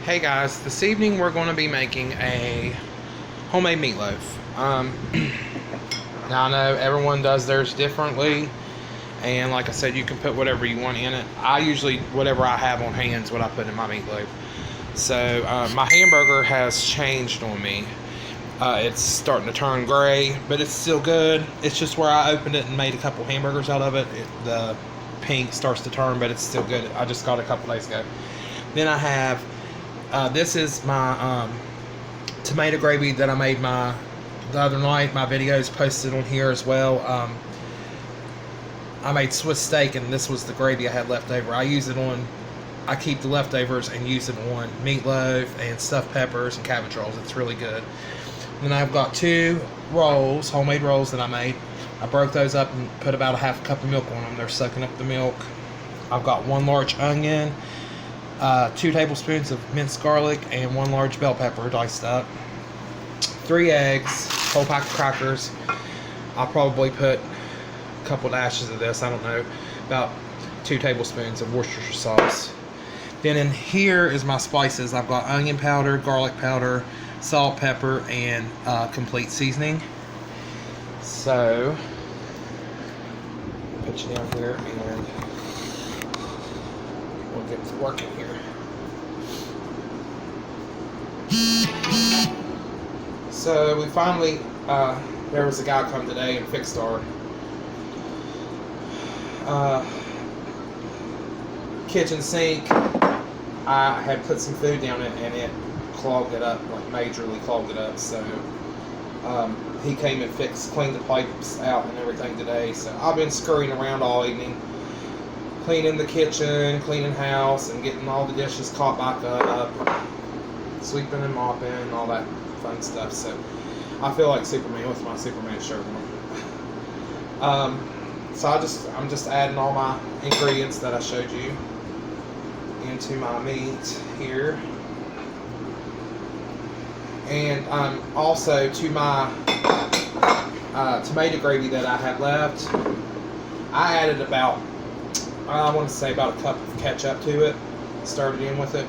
Hey guys, this evening we're going to be making a homemade meatloaf. Now I know everyone does theirs differently, and like I said, you can put whatever you want in it. I usually, whatever I have on hand is what I put in my meatloaf. So my hamburger has changed on me. It's starting to turn gray, but it's still good. It's just where I opened it and made a couple hamburgers out of it. The pink starts to turn, but it's still good. I just got it a couple days ago. Then I have this is my tomato gravy that I made the other night. My videos posted on here as well. I made Swiss steak, and this was the gravy I had left over. I keep the leftovers and use it on meatloaf and stuffed peppers and cabbage rolls. It's really good. Then I've got 2 rolls, homemade rolls that I made. I broke those up and put about a half a cup of milk on them. They're sucking up the milk. I've got 1 large onion, 2 tablespoons of minced garlic, and 1 large bell pepper diced up. 3 eggs, whole pack of crackers. I'll probably put a couple dashes of this, I don't know, about 2 tablespoons of Worcestershire sauce. Then in here is my spices. I've got onion powder, garlic powder, salt, pepper, and complete seasoning. So, put you down here and we'll get to working here. So we finally, there was a guy come today and fixed our kitchen sink. I had put some food down it and it clogged it up, like majorly clogged it up. So he came and cleaned the pipes out and everything today. So I've been scurrying around all evening, cleaning the kitchen, cleaning house, and getting all the dishes caught back up, sweeping and mopping, and all that fun stuff. So I feel like Superman with my Superman shirt on. So I'm just adding all my ingredients that I showed you into my meat here. And also to my tomato gravy that I had left, I added about, I want to say about a cup of ketchup to it. Started in with it,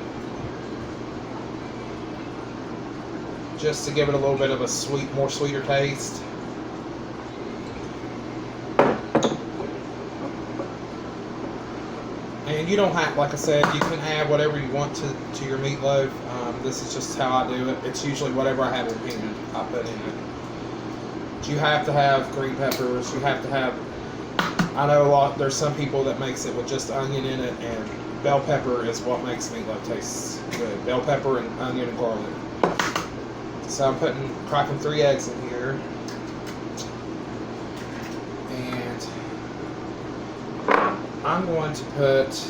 just to give it a little bit of a sweeter taste. And you don't have, like I said, you can add whatever you want to your meatloaf. This is just how I do it. It's usually whatever I have in hand, I put in it. But you have to have green peppers. You have to have, I know there's some people that makes it with just onion in it, and bell pepper is what makes meatloaf taste good. Bell pepper and onion and garlic. So I'm cracking 3 eggs in here. And I'm going to put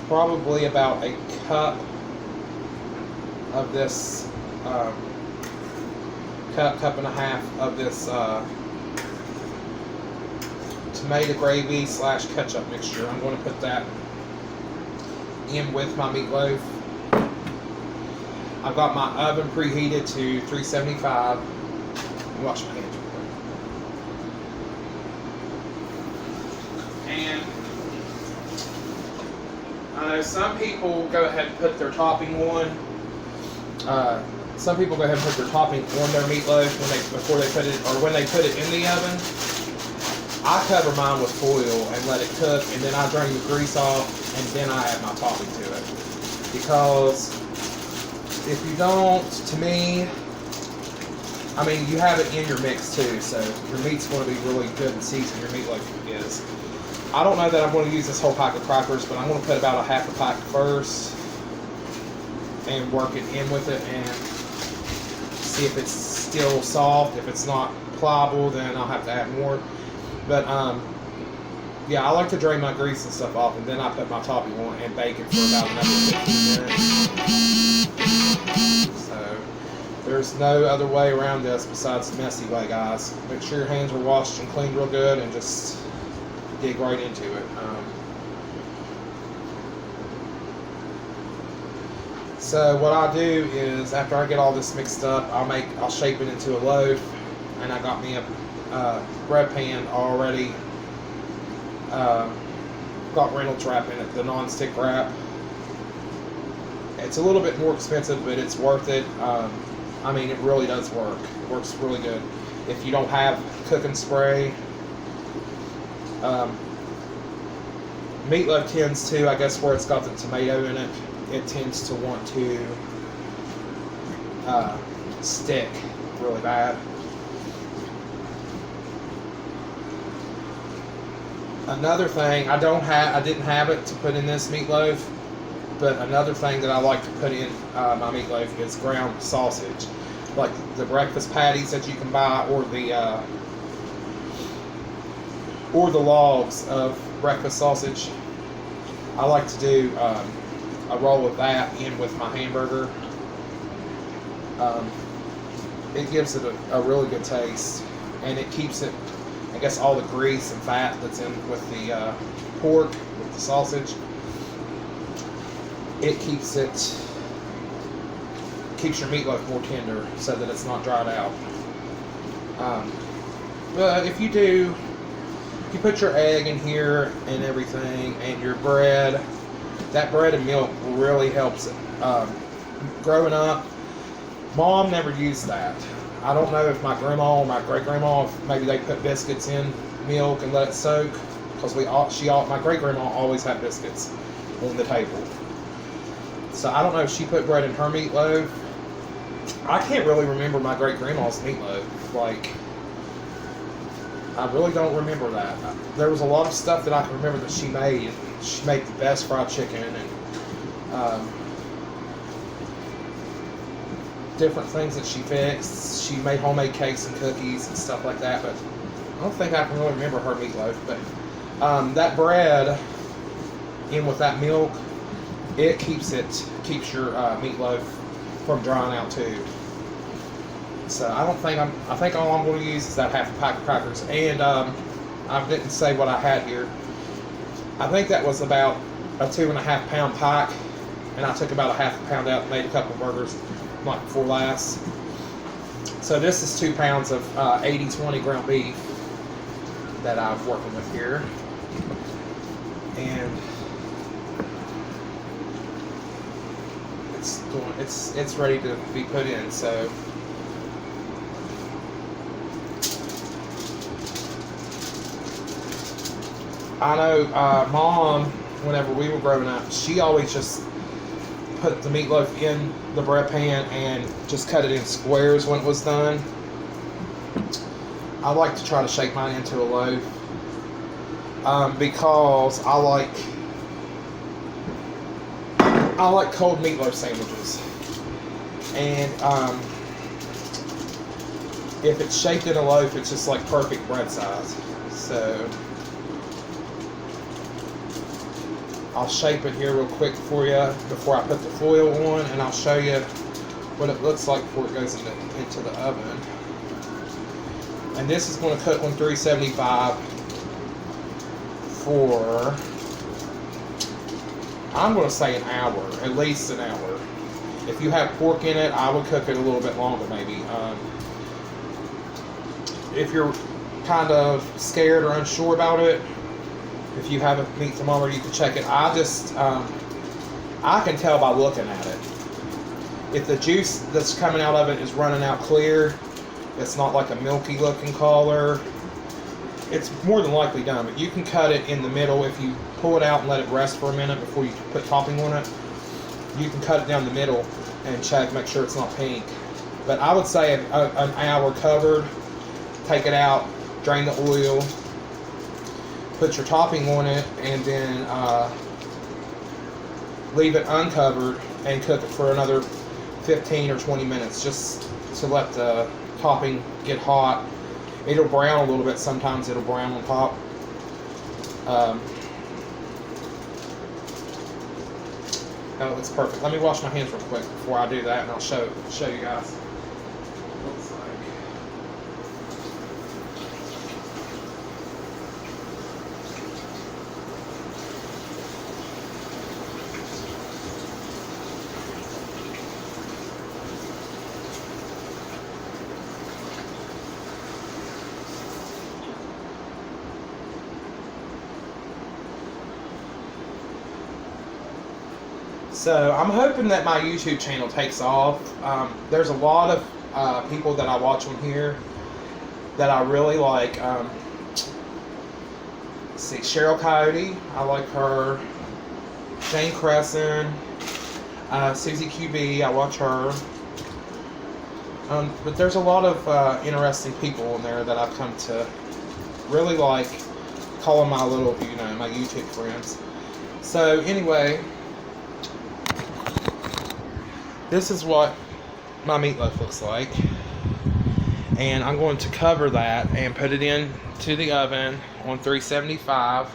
probably about a cup of this, cup and a half of this tomato gravy / ketchup mixture. I'm going to put that in with my meatloaf. I've got my oven preheated to 375. Wash my hands. And I know some people go ahead and put their topping on. Some people go ahead and put their topping on their meatloaf before they put it, or when they put it in the oven. I cover mine with foil and let it cook, and then I drain the grease off, and then I add my topping to it. Because if you don't, to me, I mean, you have it in your mix too, so your meat's going to be really good and seasoned. Your meatloaf is. I don't know that I'm going to use this whole pack of crackers, but I'm going to put about a half a pack first and work it in with it and see if it's still soft. If it's not pliable, then I'll have to add more. But yeah, I like to drain my grease and stuff off, and then I put my topping on and bake it for about another 15 minutes. So there's no other way around this besides the messy way, guys. Make sure your hands are washed and cleaned real good, and just dig right into it. So what I do is, after I get all this mixed up, I'll shape it into a loaf, and I got me a bread pan already got Reynolds wrap in it, the non-stick wrap. It's a little bit more expensive, but it's worth it. I mean, it really does work. It works really good. If you don't have cooking spray, Meatloaf tends to, I guess where it's got the tomato in it, it tends to want to stick really bad. Another thing, I didn't have it to put in this meatloaf, but another thing that I like to put in my meatloaf is ground sausage, like the breakfast patties that you can buy, or the logs of breakfast sausage. I like to do a roll of that in with my hamburger. It gives it a really good taste, and it keeps it, I guess, all the grease and fat that's in with the pork, with the sausage. It keeps your meatloaf more tender so that it's not dried out. But if you put your egg in here and everything, and your bread, that bread and milk really helps it. Growing up, Mom never used that. I don't know if my grandma or my great-grandma, maybe they put biscuits in milk and let it soak, because my great-grandma always had biscuits on the table. So I don't know if she put bread in her meatloaf. I can't really remember my great-grandma's meatloaf. Like, I really don't remember that. There was a lot of stuff that I can remember that she made. She made the best fried chicken and different things that she fixed. She made homemade cakes and cookies and stuff like that, but I don't think I can really remember her meatloaf. But that bread in with that milk, it keeps your meatloaf from drying out too. So I think all I'm going to use is that half a pack of crackers, and I didn't say what I had here. I think that was about a 2.5 pound pack, and I took about a half a pound out and made a couple of burgers like before last. So this is 2 pounds of 80/20 ground beef that I'm working with here, and it's ready to be put in. So I know Mom, whenever we were growing up, she always just put the meatloaf in the bread pan and just cut it in squares when it was done. I like to try to shape mine into a loaf because I like cold meatloaf sandwiches, and if it's shaped in a loaf, it's just like perfect bread size. So I'll shape it here real quick for you before I put the foil on, and I'll show you what it looks like before it goes into the oven. And this is going to cook on 375 for, I'm going to say an hour, at least an hour. If you have pork in it, I would cook it a little bit longer maybe. If you're kind of scared or unsure about it, if you have a meat thermometer, you can check it. I can tell by looking at it. If the juice that's coming out of it is running out clear, it's not like a milky looking color, it's more than likely done. But you can cut it in the middle. If you pull it out and let it rest for a minute before you put topping on it, you can cut it down the middle and check, make sure it's not pink. But I would say an hour covered. Take it out, drain the oil, put your topping on it, and then leave it uncovered and cook it for another 15 or 20 minutes just to let the topping get hot. It'll brown a little bit. Sometimes it'll brown on top. That looks perfect. Let me wash my hands real quick before I do that, and I'll show you guys. Looks like. So I'm hoping that my YouTube channel takes off. There's a lot of people that I watch on here that I really like. Let's see, Cheryl Coyote, I like her. Jane Crescent, Susie QB, I watch her. But there's a lot of interesting people in there that I've come to really like, calling my little, my YouTube friends. So anyway, this is what my meatloaf looks like. And I'm going to cover that and put it into the oven on 375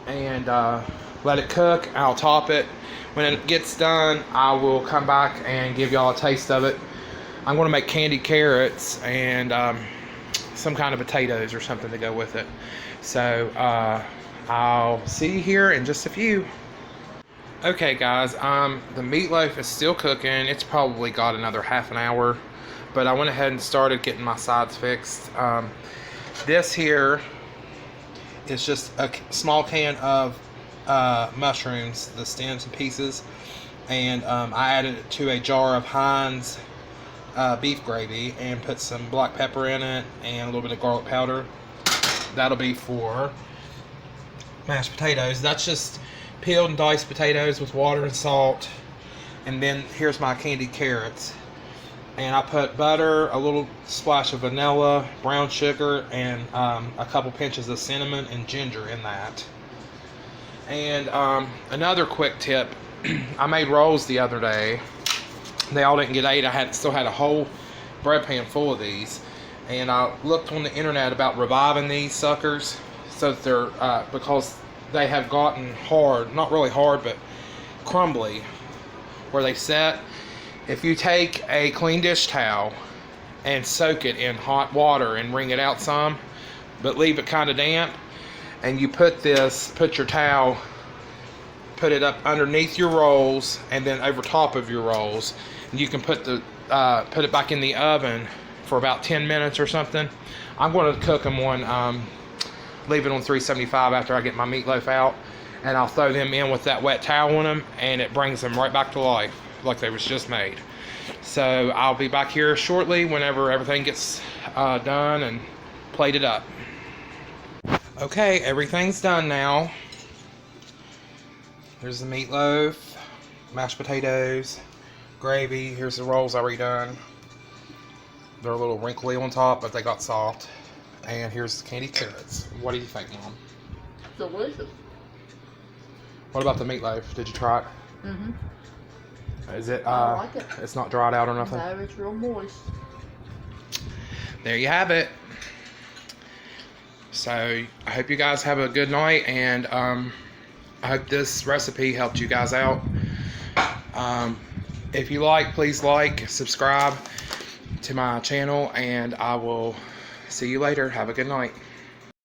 and let it cook. I'll top it. When it gets done, I will come back and give y'all a taste of it. I'm going to make candied carrots and some kind of potatoes or something to go with it. So I'll see you here in just a few. Okay guys, the meatloaf is still cooking. It's probably got another half an hour, but I went ahead and started getting my sides fixed. This here is just a small can of mushrooms, the stems and pieces, and I added it to a jar of Heinz beef gravy and put some black pepper in it and a little bit of garlic powder. That'll be for mashed potatoes. That's just peeled and diced potatoes with water and salt. And then here's my candied carrots. And I put butter, a little splash of vanilla, brown sugar, and a couple pinches of cinnamon and ginger in that. And another quick tip, I made rolls the other day. They all didn't get ate. I still had a whole bread pan full of these. And I looked on the internet about reviving these suckers so that they're, because they have gotten hard, not really hard, but crumbly where they set. If you take a clean dish towel and soak it in hot water and wring it out some, but leave it kind of damp, and you put your towel, put it up underneath your rolls and then over top of your rolls, and you can put it back in the oven for about 10 minutes or something. I'm going to cook them on, leave it on 375 after I get my meatloaf out, and I'll throw them in with that wet towel on them, and it brings them right back to life like they was just made. So I'll be back here shortly whenever everything gets done and plated up. Okay, everything's done now. There's the meatloaf, mashed potatoes, gravy. Here's the rolls I redone. They're a little wrinkly on top, but they got soft. And here's the candied carrots. What do you think, Mom? Delicious. What about the meatloaf? Did you try it? Mm-hmm. Is it, I like it. It's not dried out or nothing? No, it's real moist. There you have it. So, I hope you guys have a good night, and I hope this recipe helped you guys out. If you like, please like, subscribe to my channel, and I will see you later. Have a good night.